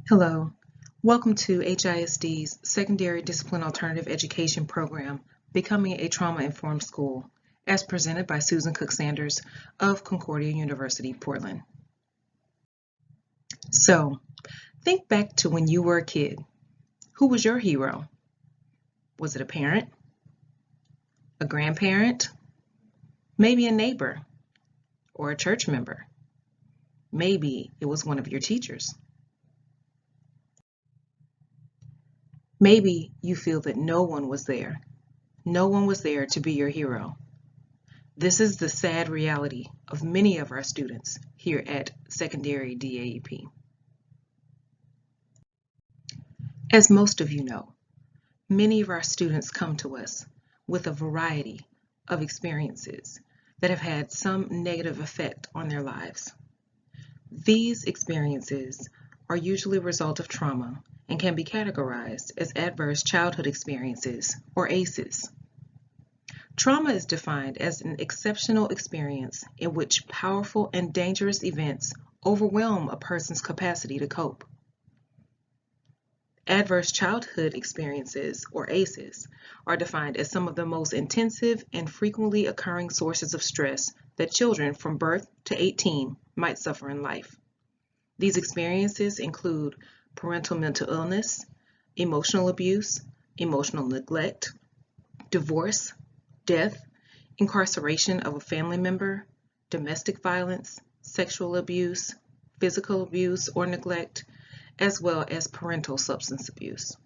Hello, welcome to HISD's Secondary Discipline Alternative Education Program, Becoming a Trauma-Informed School, as presented by Susan Cook Sanders of Concordia University, Portland. So, think back to when you were a kid. Who was your hero? Was it a parent? A grandparent? Maybe a neighbor? Or a church member? Maybe it was one of your teachers. Maybe you feel that no one was there. No one was there to be your hero. This is the sad reality of many of our students here at Secondary DAEP. As most of you know, many of our students come to us with a variety of experiences that have had some negative effect on their lives. These experiences are usually a result of trauma and can be categorized as adverse childhood experiences, or ACEs. Trauma is defined as an exceptional experience in which powerful and dangerous events overwhelm a person's capacity to cope. Adverse childhood experiences, or ACEs, are defined as some of the most intensive and frequently occurring sources of stress that children from birth to 18 might suffer in life. These experiences include parental mental illness, emotional abuse, emotional neglect, divorce, death, incarceration of a family member, domestic violence, sexual abuse, physical abuse or neglect, as well as parental substance abuse.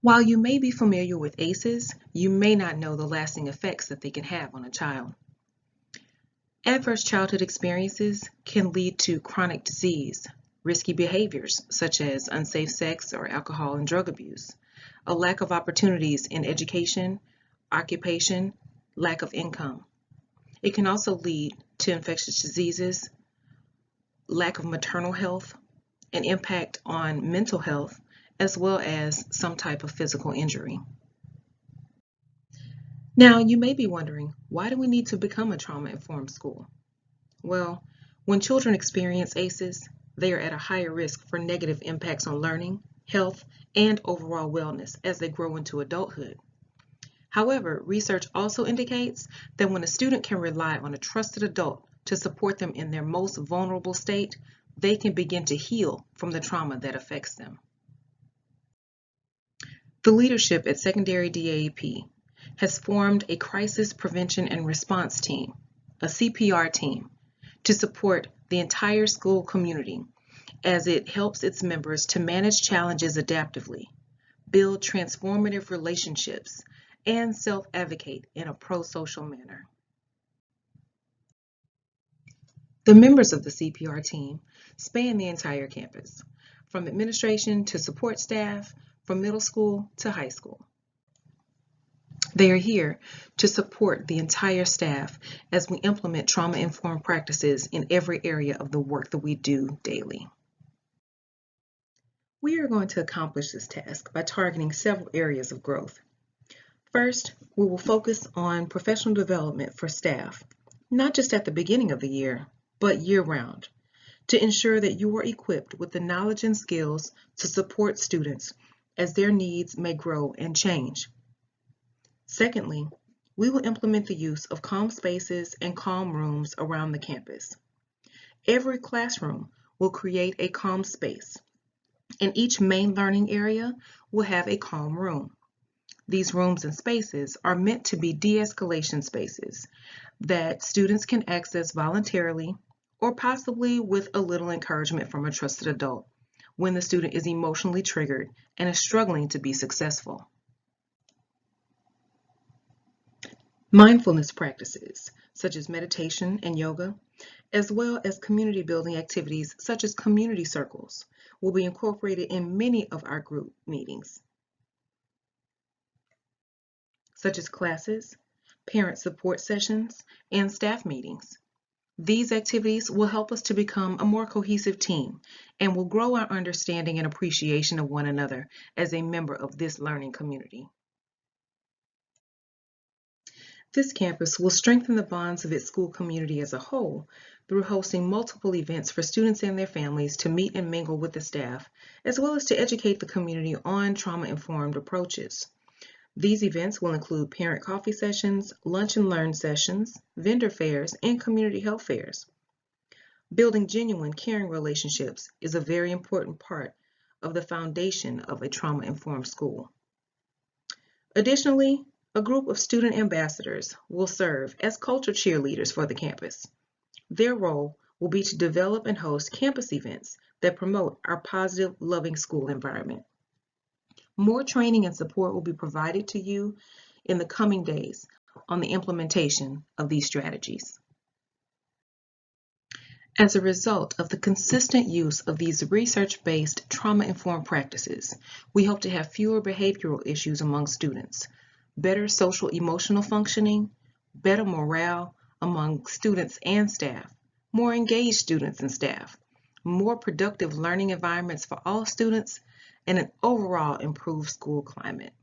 While you may be familiar with ACEs, you may not know the lasting effects that they can have on a child. Adverse childhood experiences can lead to chronic disease, risky behaviors such as unsafe sex or alcohol and drug abuse, a lack of opportunities in education, occupation, lack of income. It can also lead to infectious diseases, lack of maternal health, an impact on mental health, as well as some type of physical injury. Now, you may be wondering, why do we need to become a trauma-informed school? Well, when children experience ACEs, they are at a higher risk for negative impacts on learning, health, and overall wellness as they grow into adulthood. However, research also indicates that when a student can rely on a trusted adult to support them in their most vulnerable state, they can begin to heal from the trauma that affects them. The leadership at Secondary DAEP has formed a Crisis Prevention and Response Team, a CPR team, to support the entire school community as it helps its members to manage challenges adaptively, build transformative relationships, and self-advocate in a pro-social manner. The members of the CPR team span the entire campus, from administration to support staff, from middle school to high school. They are here to support the entire staff as we implement trauma-informed practices in every area of the work that we do daily. We are going to accomplish this task by targeting several areas of growth. First, we will focus on professional development for staff, not just at the beginning of the year, but year-round, to ensure that you are equipped with the knowledge and skills to support students as their needs may grow and change. Secondly, we will implement the use of calm spaces and calm rooms around the campus. Every classroom will create a calm space, and each main learning area will have a calm room. These rooms and spaces are meant to be de-escalation spaces that students can access voluntarily or possibly with a little encouragement from a trusted adult when the student is emotionally triggered and is struggling to be successful. Mindfulness practices, such as meditation and yoga, as well as community building activities such as community circles, will be incorporated in many of our group meetings, such as classes, parent support sessions, and staff meetings. These activities will help us to become a more cohesive team and will grow our understanding and appreciation of one another as a member of this learning community. This campus will strengthen the bonds of its school community as a whole through hosting multiple events for students and their families to meet and mingle with the staff, as well as to educate the community on trauma-informed approaches. These events will include parent coffee sessions, lunch and learn sessions, vendor fairs, and community health fairs. Building genuine, caring relationships is a very important part of the foundation of a trauma-informed school. Additionally, a group of student ambassadors will serve as culture cheerleaders for the campus. Their role will be to develop and host campus events that promote our positive, loving school environment. More training and support will be provided to you in the coming days on the implementation of these strategies. As a result of the consistent use of these research-based trauma-informed practices, we hope to have fewer behavioral issues among students, better social emotional functioning, better morale among students and staff, more engaged students and staff, more productive learning environments for all students, and an overall improved school climate.